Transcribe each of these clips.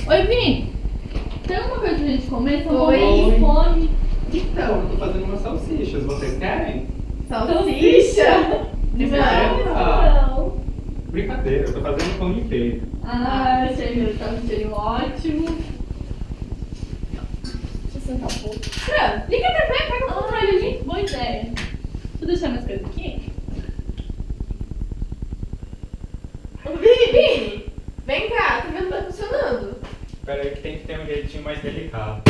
Oi, Vini. Tem alguma coisa pra gente comer? Tô Oi. morrendo de fome. Então, eu tô fazendo umas salsichas, vocês querem? Salsicha? Não. Brincadeira, eu tô fazendo pão de queijo. Ah, cheirinho, tá um cheirinho ótimo. Deixa eu sentar um pouco. Fran, liga a TV, pega o controle ali. Boa ideia. Deixa eu deixar minhas coisas aqui. Vini, vem cá, tá vendo que tá funcionando? Espera aí que tem que ter um jeitinho mais delicado.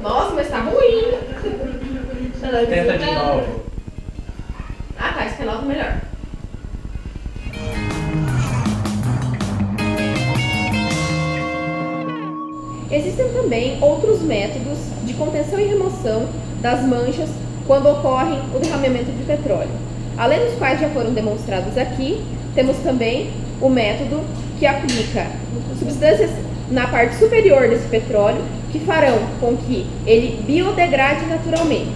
Nossa, mas tá ruim. Tenta de novo. Ah tá, esse canal tá melhor. Existem também outros métodos de contenção e remoção das manchas quando ocorre o derramamento de petróleo. Além dos quais já foram demonstrados aqui, temos também o método que aplica substâncias na parte superior desse petróleo que farão com que ele biodegrade naturalmente.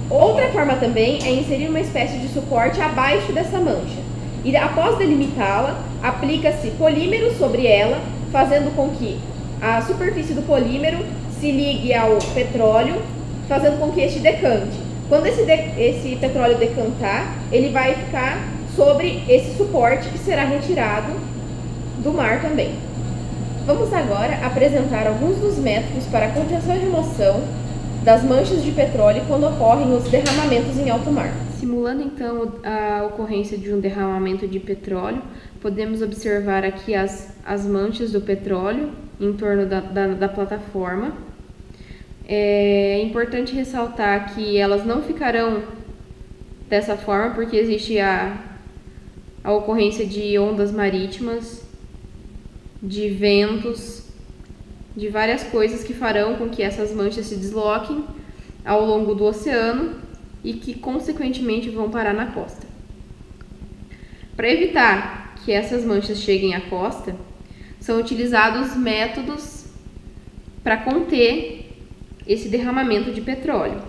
Outra forma também é inserir uma espécie de suporte abaixo dessa mancha e após delimitá-la, aplica-se polímero sobre ela, fazendo com que a superfície do polímero se ligue ao petróleo, fazendo com que este decante. Quando esse petróleo decantar, ele vai ficar sobre esse suporte que será retirado do mar também. Vamos agora apresentar alguns dos métodos para a contenção e remoção das manchas de petróleo quando ocorrem os derramamentos em alto mar. Simulando então a ocorrência de um derramamento de petróleo, podemos observar aqui as manchas do petróleo em torno da plataforma. É importante ressaltar que elas não ficarão dessa forma porque existe a ocorrência de ondas marítimas, de ventos, de várias coisas que farão com que essas manchas se desloquem ao longo do oceano e que consequentemente vão parar na costa. Para evitar que essas manchas cheguem à costa, são utilizados métodos para conter esse derramamento de petróleo.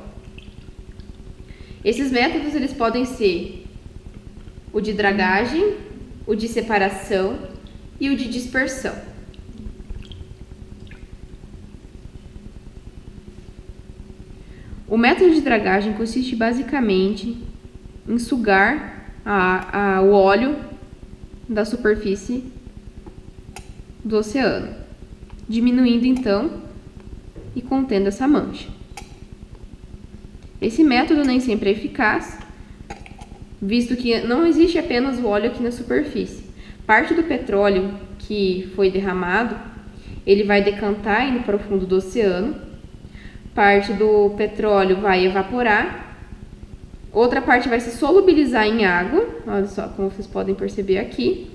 Esses métodos eles podem ser o de dragagem, o de separação e o de dispersão. O método de dragagem consiste basicamente em sugar o óleo da superfície do oceano, diminuindo então e contendo essa mancha. Esse método nem sempre é eficaz, visto que não existe apenas o óleo aqui na superfície. Parte do petróleo que foi derramado, ele vai decantar indo para o fundo do oceano, parte do petróleo vai evaporar, outra parte vai se solubilizar em água, olha só como vocês podem perceber aqui,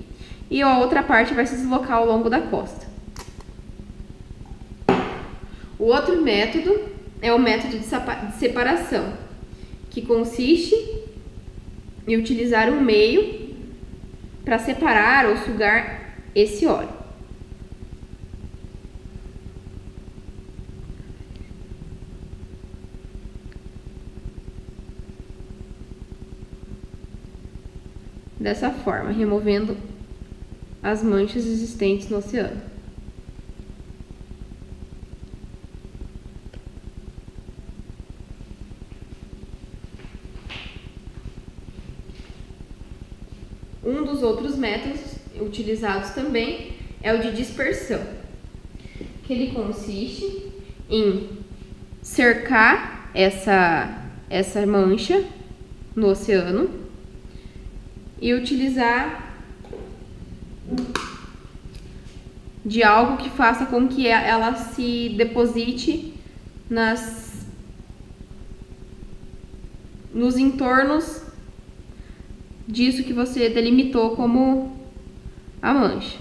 e a outra parte vai se deslocar ao longo da costa. O outro método é o método de separação, que consiste em utilizar um meio para separar ou sugar esse óleo. Dessa forma, removendo as manchas existentes no oceano. Um dos outros métodos utilizados também é o de dispersão, que ele consiste em cercar essa mancha no oceano e utilizar de algo que faça com que ela se deposite nos entornos disso que você delimitou como a mancha.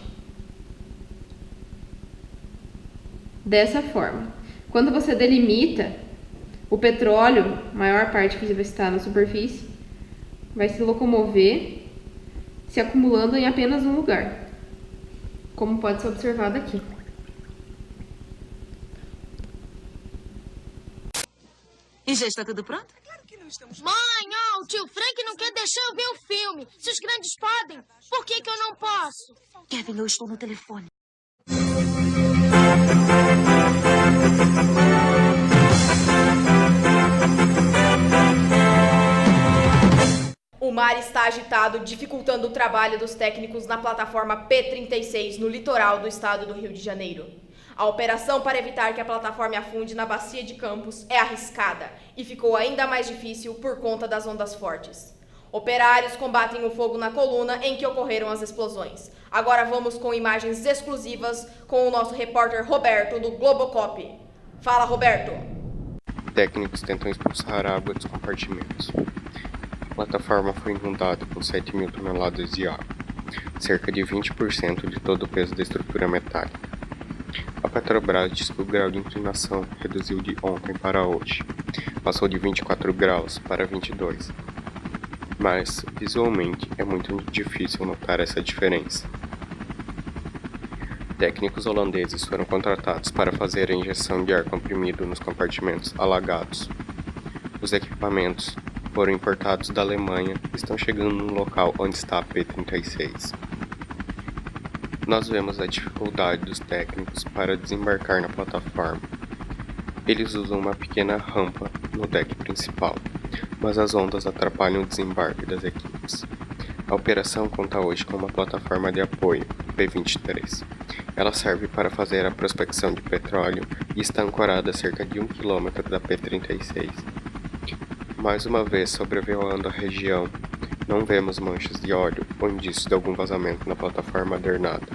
Dessa forma, quando você delimita, o petróleo, maior parte que vai estar na superfície, vai se locomover, se acumulando em apenas um lugar, como pode ser observado aqui. E já está tudo pronto? Claro que não estamos. Mãe, O tio Frank não quer deixar eu ver o filme. Se os grandes podem, por que eu não posso? Kevin, eu estou no telefone. O mar está agitado, dificultando o trabalho dos técnicos na plataforma P-36 no litoral do estado do Rio de Janeiro. A operação para evitar que a plataforma afunde na bacia de Campos é arriscada e ficou ainda mais difícil por conta das ondas fortes. Operários combatem o fogo na coluna em que ocorreram as explosões. Agora vamos com imagens exclusivas com o nosso repórter Roberto do Globocop. Fala, Roberto! Técnicos tentam expulsar a água dos compartimentos. A plataforma foi inundada com 7.000 toneladas de água, cerca de 20% de todo o peso da estrutura metálica. A Petrobras diz que o grau de inclinação reduziu de ontem para hoje, passou de 24 graus para 22. Mas, visualmente, é muito difícil notar essa diferença. Técnicos holandeses foram contratados para fazer a injeção de ar comprimido nos compartimentos alagados. Os equipamentos foram importados da Alemanha e estão chegando no local onde está a P-36. Nós vemos a dificuldade dos técnicos para desembarcar na plataforma. Eles usam uma pequena rampa no deck principal, mas as ondas atrapalham o desembarque das equipes. A operação conta hoje com uma plataforma de apoio, P-23. Ela serve para fazer a prospecção de petróleo e está ancorada a cerca de 1 km da P-36. Mais uma vez sobrevoando a região, não vemos manchas de óleo ou indícios de algum vazamento na plataforma adernada.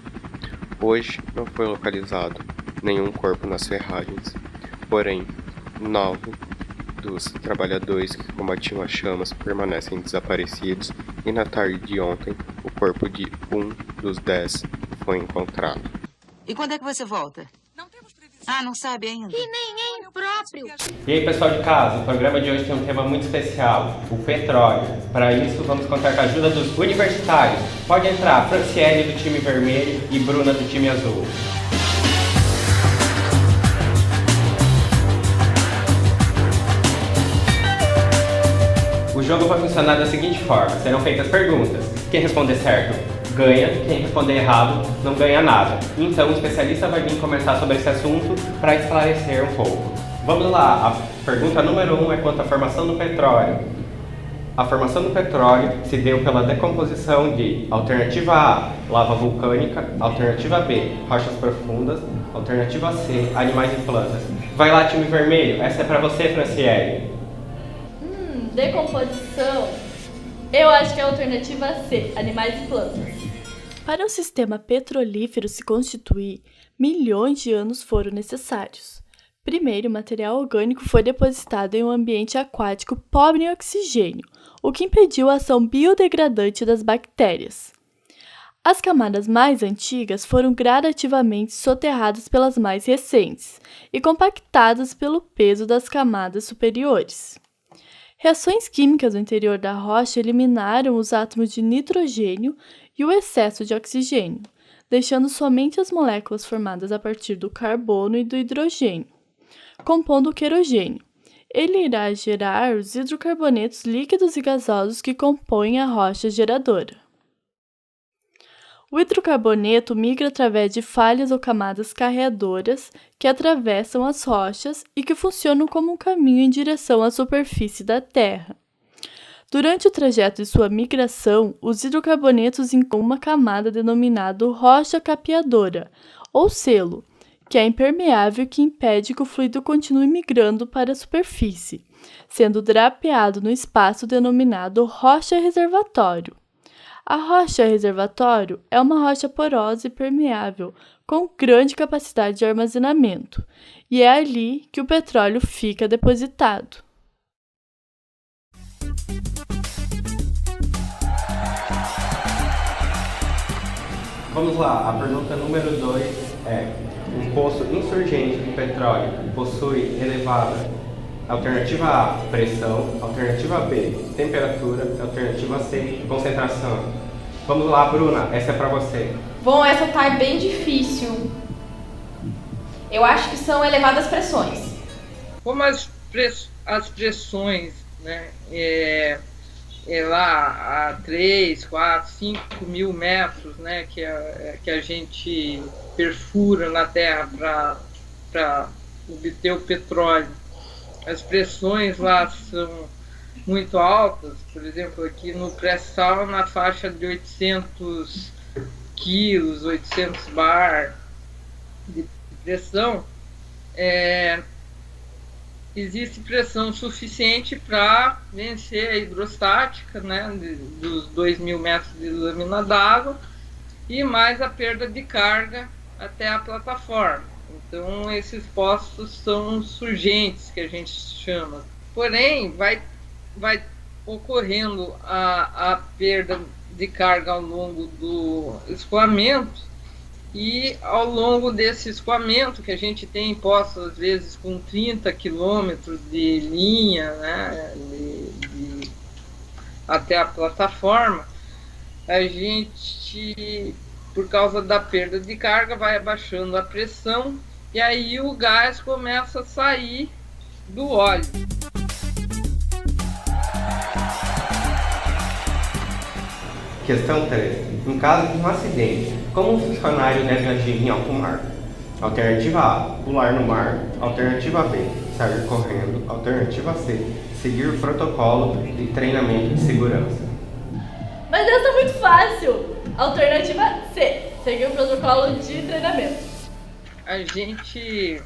Hoje não foi localizado nenhum corpo nas ferragens, porém 9 dos trabalhadores que combatiam as chamas permanecem desaparecidos e na tarde de ontem o corpo de um dos 10 foi encontrado. E quando é que você volta? Não temos previsão. Ah, não sabe ainda? E nem é impróprio. E aí, pessoal de casa, o programa de hoje tem um tema muito especial, o petróleo. Para isso, vamos contar com a ajuda dos universitários. Pode entrar Franciele do time vermelho e Bruna do time azul. O jogo vai funcionar da seguinte forma, serão feitas perguntas. Quem responder certo ganha, quem responder errado não ganha nada. Então o especialista vai vir comentar sobre esse assunto para esclarecer um pouco. Vamos lá, a pergunta número 1 é quanto à formação do petróleo. A formação do petróleo se deu pela decomposição de alternativa A, lava vulcânica, alternativa B, rochas profundas, alternativa C, animais e plantas. Vai lá, time vermelho, essa é para você, Franciele. Decomposição. Eu acho que é a alternativa C, animais e plantas. Para o sistema petrolífero se constituir, milhões de anos foram necessários. Primeiro, o material orgânico foi depositado em um ambiente aquático pobre em oxigênio, o que impediu a ação biodegradante das bactérias. As camadas mais antigas foram gradativamente soterradas pelas mais recentes e compactadas pelo peso das camadas superiores. Reações químicas no interior da rocha eliminaram os átomos de nitrogênio e o excesso de oxigênio, deixando somente as moléculas formadas a partir do carbono e do hidrogênio, compondo o querogênio. Ele irá gerar os hidrocarbonetos líquidos e gasosos que compõem a rocha geradora. O hidrocarboneto migra através de falhas ou camadas carreadoras que atravessam as rochas e que funcionam como um caminho em direção à superfície da Terra. Durante o trajeto de sua migração, os hidrocarbonetos encontram uma camada denominada rocha capeadora, ou selo, que é impermeável e que impede que o fluido continue migrando para a superfície, sendo drapeado no espaço denominado rocha reservatório. A rocha reservatório é uma rocha porosa e permeável, com grande capacidade de armazenamento, e é ali que o petróleo fica depositado. Vamos lá, a pergunta número 2 é: um poço insurgente de petróleo possui elevada alternativa A, pressão, alternativa B, temperatura, alternativa C, concentração. Vamos lá, Bruna, essa é para você. Bom, essa tá bem difícil. Eu acho que são elevadas pressões. Como as pressões, né, lá a 3, 4, 5 mil metros, né, que a gente perfura na Terra para obter o petróleo. As pressões lá são muito altas, por exemplo, aqui no pré-sal na faixa de 800 quilos, 800 bar de pressão. Existe pressão suficiente para vencer a hidrostática, né, dos 2.000 metros de lâmina d'água e mais a perda de carga até a plataforma. Então, esses postos são surgentes, que a gente chama. Porém, vai ocorrendo a perda de carga ao longo do escoamento. E ao longo desse escoamento, que a gente tem postos às vezes com 30 quilômetros de linha, né, até a plataforma, a gente, por causa da perda de carga, vai abaixando a pressão e aí o gás começa a sair do óleo. Questão 3. Em caso de um acidente, como um funcionário deve agir em alto mar? Alternativa A, pular no mar. Alternativa B, sair correndo. Alternativa C, seguir o protocolo de treinamento de segurança. Mas essa é muito fácil! Alternativa C, seguir o protocolo de treinamento. A gente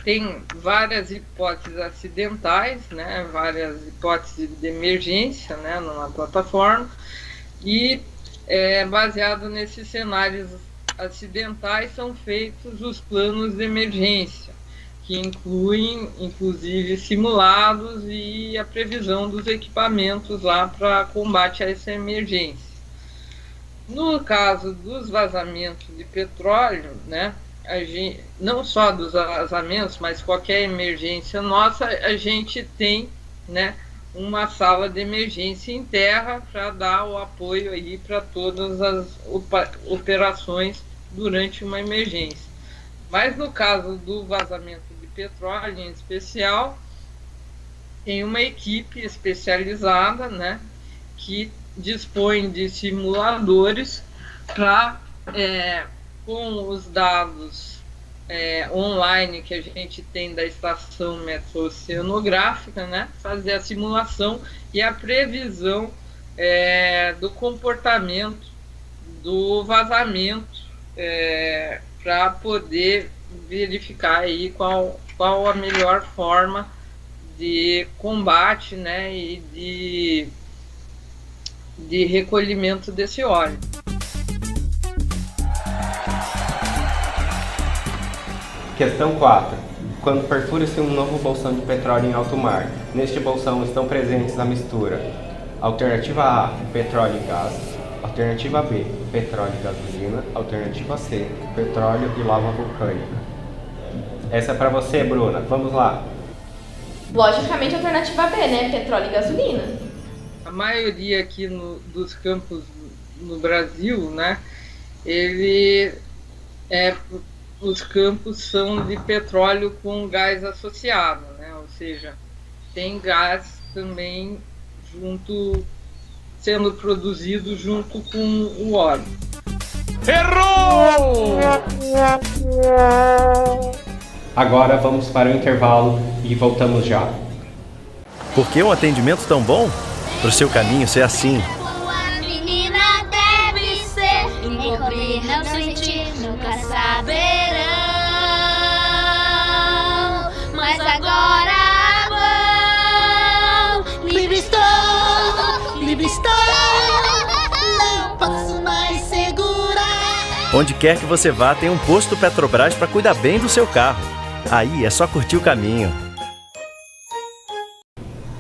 tem várias hipóteses acidentais, né, várias hipóteses de emergência, né, na plataforma. E baseado nesses cenários acidentais são feitos os planos de emergência, que incluem inclusive simulados e a previsão dos equipamentos lá para combate a essa emergência. No caso dos vazamentos de petróleo, né, não só dos vazamentos, mas qualquer emergência nossa, a gente tem, né, uma sala de emergência em terra para dar o apoio aí para todas as operações durante uma emergência. Mas no caso do vazamento de petróleo em especial, tem uma equipe especializada, né, que dispõe de simuladores para, com os dados online que a gente tem da estação meteorológica, né, fazer a simulação e a previsão do comportamento do vazamento para poder verificar aí qual a melhor forma de combate, né, e de recolhimento desse óleo. Questão 4. Quando perfura-se um novo bolsão de petróleo em alto mar, neste bolsão estão presentes a mistura: alternativa A, petróleo e gás; alternativa B, petróleo e gasolina; alternativa C, petróleo e lava vulcânica. Essa é para você, Bruna. Vamos lá. Logicamente, a alternativa B, né? Petróleo e gasolina. A maioria aqui dos campos no Brasil, né, os campos são de petróleo com gás associado, né? Ou seja, tem gás também sendo produzido junto com o óleo. Errou! Agora vamos para o intervalo e voltamos já. Por que um atendimento tão bom? Para o seu caminho ser assim. A menina deve ser, encobrir, não sentir, nunca saberão. Mas agora vão, livre estou, não posso mais segurar. Onde quer que você vá, tem um posto Petrobras para cuidar bem do seu carro. Aí é só curtir o caminho.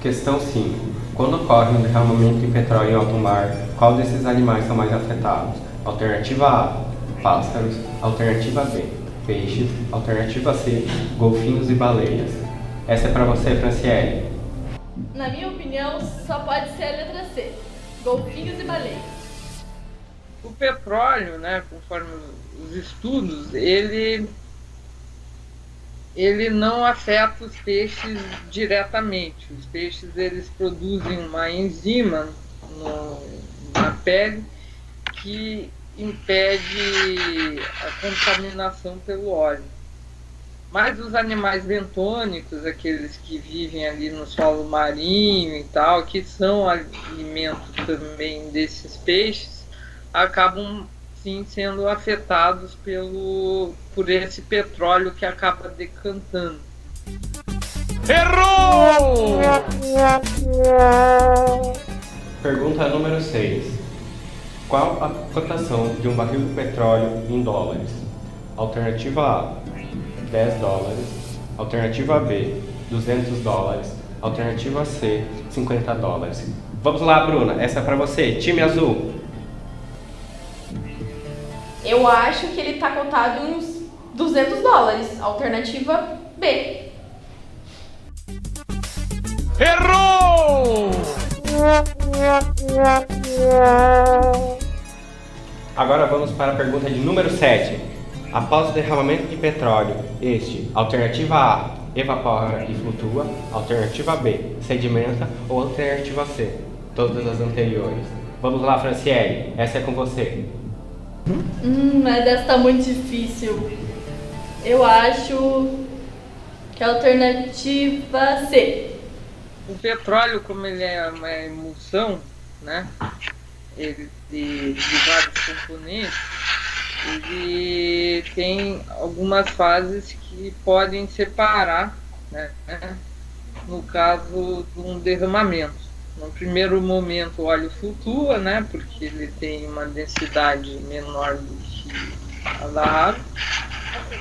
Questão 5. Quando ocorre um derramamento de petróleo em alto mar, qual desses animais são mais afetados? Alternativa A, pássaros. Alternativa B, peixes. Alternativa C, golfinhos e baleias. Essa é para você, Franciele. Na minha opinião, só pode ser a letra C, golfinhos e baleias. O petróleo, né, conforme os estudos, ele ele não afeta os peixes diretamente. Os peixes eles produzem uma enzima na pele que impede a contaminação pelo óleo. Mas os animais bentônicos, aqueles que vivem ali no solo marinho e tal, que são alimento também desses peixes, acabam sim sendo afetados por esse petróleo que acaba decantando. Errou! Pergunta número 6. Qual a cotação de um barril de petróleo em dólares? Alternativa A, 10 dólares. Alternativa B, 200 dólares. Alternativa C, 50 dólares. Vamos lá, Bruna. Essa é pra você. Time azul. Eu acho que ele tá cotado em uns 200 dólares. Alternativa B. Errou! Agora vamos para a pergunta de número 7. Após o derramamento de petróleo, este, alternativa A, evapora e flutua, alternativa B, sedimenta ou alternativa C, todas as anteriores. Vamos lá, Franciele, essa é com você. Mas essa tá muito difícil. Eu acho que é a alternativa C. O petróleo, como ele é uma emulsão, né, ele de vários componentes, ele tem algumas fases que podem separar, né, no caso de um derramamento. No primeiro momento o óleo flutua, né, porque ele tem uma densidade menor do que a da água,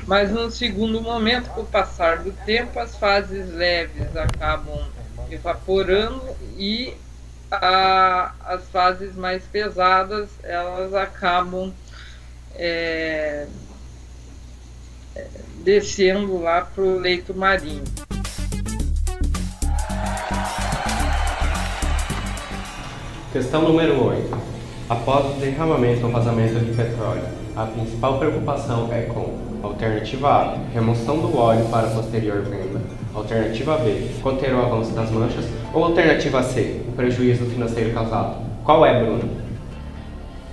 mas no segundo momento, com o passar do tempo, as fases leves acabam evaporando e as fases mais pesadas elas acabam descendo lá para o leito marinho. Questão número 8. Após o derramamento ou vazamento de petróleo, a principal preocupação é com alternativa A, remoção do óleo para posterior venda, alternativa B, conter o avanço das manchas, ou alternativa C, o prejuízo financeiro causado. Qual é, Bruno?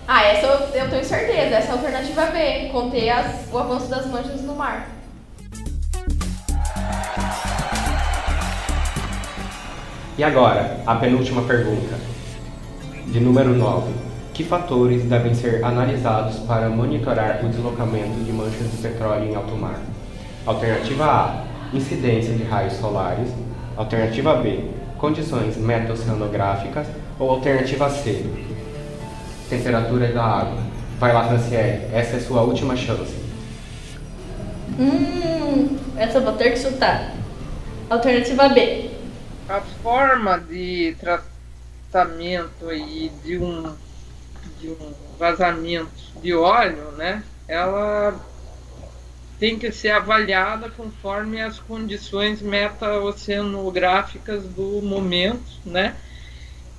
Essa eu tenho certeza. Essa é a alternativa B, conter o avanço das manchas no mar. E agora, a penúltima pergunta, de número 9. Que fatores devem ser analisados para monitorar o deslocamento de manchas de petróleo em alto mar? Alternativa A, incidência de raios solares. Alternativa B, condições meta-oceanográficas. Ou alternativa C, temperatura da água. Vai lá, Franciele, essa é a sua última chance. Essa eu vou ter que chutar. Alternativa B. A forma de tratamento aí de um vazamento de óleo, né, ela tem que ser avaliada conforme as condições meta-oceanográficas do momento, né,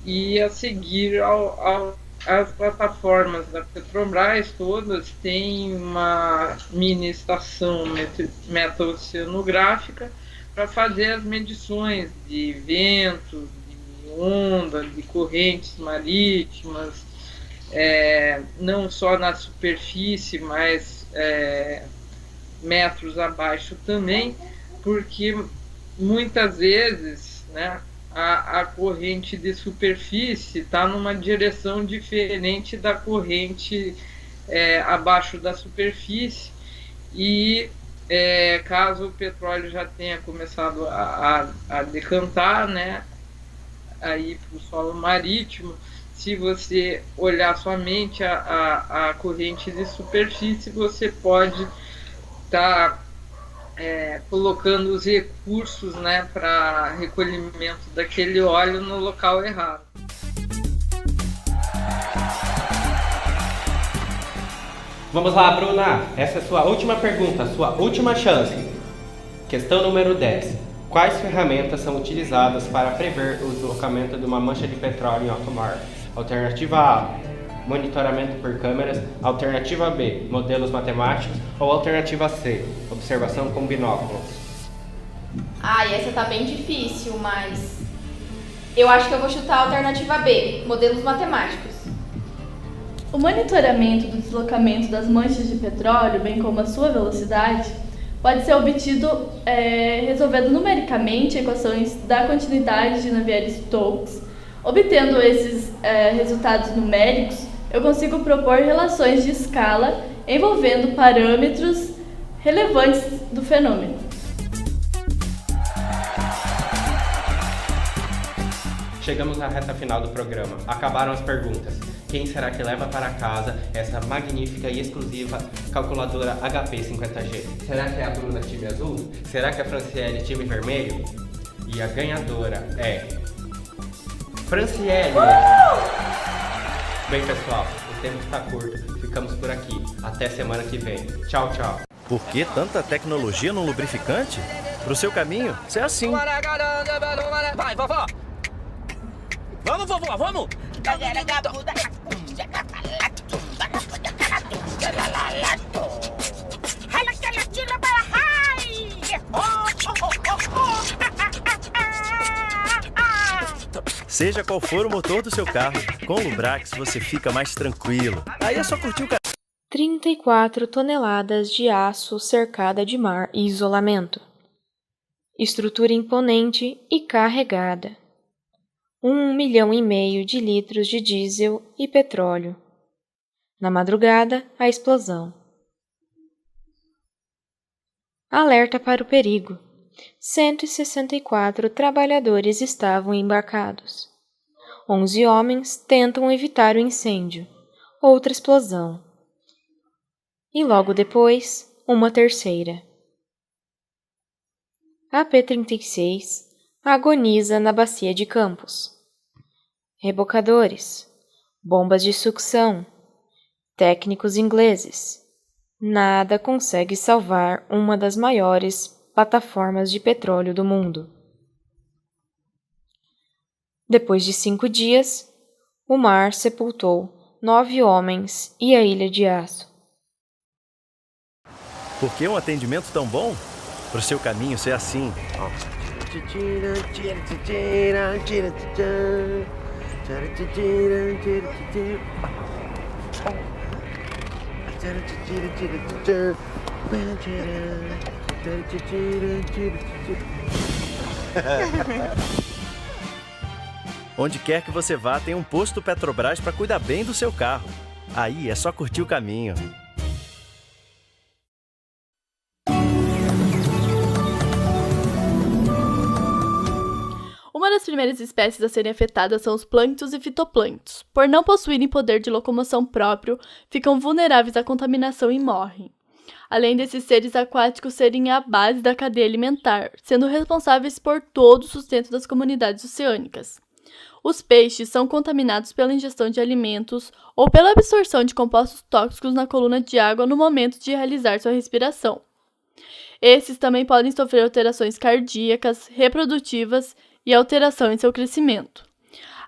e a seguir as plataformas da Petrobras todas têm uma mini estação meta-oceanográfica para fazer as medições de vento, de onda, de correntes marítimas, não só na superfície, mas metros abaixo também, porque muitas vezes, né, a corrente de superfície está numa direção diferente da corrente abaixo da superfície e caso o petróleo já tenha começado a decantar, né, aí para o solo marítimo, se você olhar somente a corrente de superfície, você pode estar colocando os recursos, né, para recolhimento daquele óleo no local errado. Vamos lá, Bruna. Essa é a sua última pergunta, sua última chance. Questão número 10. Quais ferramentas são utilizadas para prever o deslocamento de uma mancha de petróleo em alto mar? Alternativa A, monitoramento por câmeras. Alternativa B, modelos matemáticos. Ou alternativa C, observação com binóculos. Ai, essa tá bem difícil, mas eu acho que eu vou chutar a alternativa B, modelos matemáticos. O monitoramento do deslocamento das manchas de petróleo, bem como a sua velocidade, pode ser obtido resolvendo numericamente equações da continuidade de Navier-Stokes. Obtendo esses resultados numéricos, eu consigo propor relações de escala envolvendo parâmetros relevantes do fenômeno. Chegamos à reta final do programa. Acabaram as perguntas. Quem será que leva para casa essa magnífica e exclusiva calculadora HP 50G? Será que é a Bruna, time azul? Será que é a Franciele, time vermelho? E a ganhadora é... Franciele! Bem, pessoal, o tempo está curto. Ficamos por aqui. Até semana que vem. Tchau, tchau. Por que tanta tecnologia no lubrificante? Pro seu caminho, é assim. Vai, vovó! Vamos, vovó, vamos! Seja qual for o motor do seu carro, com o Lubrax você fica mais tranquilo. Aí é só curtir o carro. 34 toneladas de aço cercada de mar e isolamento. Estrutura imponente e carregada. 1,5 milhão de litros de diesel e petróleo. Na madrugada, a explosão. Alerta para o perigo. 164 trabalhadores estavam embarcados. 11 homens tentam evitar o incêndio. Outra explosão. E logo depois, uma terceira. A P-36 agoniza na bacia de Campos. Rebocadores, bombas de sucção, técnicos ingleses. Nada consegue salvar uma das maiores plataformas de petróleo do mundo. Depois de 5 dias, o mar sepultou 9 homens e a ilha de aço. Por que um atendimento tão bom? Pro seu caminho ser assim. Onde quer que você vá, tem um posto Petrobras para cuidar bem do seu carro. Aí é só curtir o caminho. Uma das primeiras espécies a serem afetadas são os plânctons e fitoplânctons. Por não possuírem poder de locomoção próprio, ficam vulneráveis à contaminação e morrem. Além desses seres aquáticos serem a base da cadeia alimentar, sendo responsáveis por todo o sustento das comunidades oceânicas. Os peixes são contaminados pela ingestão de alimentos ou pela absorção de compostos tóxicos na coluna de água no momento de realizar sua respiração. Esses também podem sofrer alterações cardíacas, reprodutivas e alteração em seu crescimento.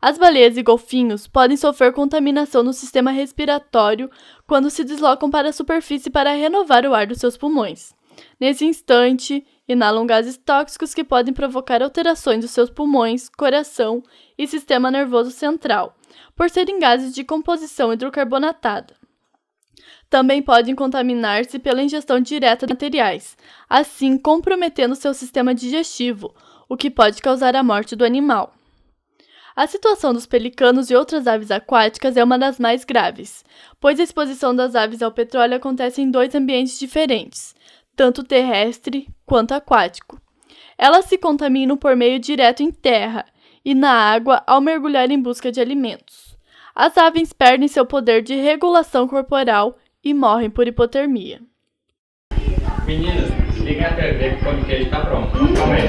As baleias e golfinhos podem sofrer contaminação no sistema respiratório quando se deslocam para a superfície para renovar o ar dos seus pulmões. Nesse instante, inalam gases tóxicos que podem provocar alterações dos seus pulmões, coração e sistema nervoso central, por serem gases de composição hidrocarbonatada. Também podem contaminar-se pela ingestão direta de materiais, assim comprometendo seu sistema digestivo, o que pode causar a morte do animal. A situação dos pelicanos e outras aves aquáticas é uma das mais graves, pois a exposição das aves ao petróleo acontece em 2 ambientes diferentes, tanto terrestre quanto aquático. Elas se contaminam por meio direto em terra e na água ao mergulhar em busca de alimentos. As aves perdem seu poder de regulação corporal e morrem por hipotermia. Meninas, liguem a TV que o pão de queijo está pronto. Calma aí.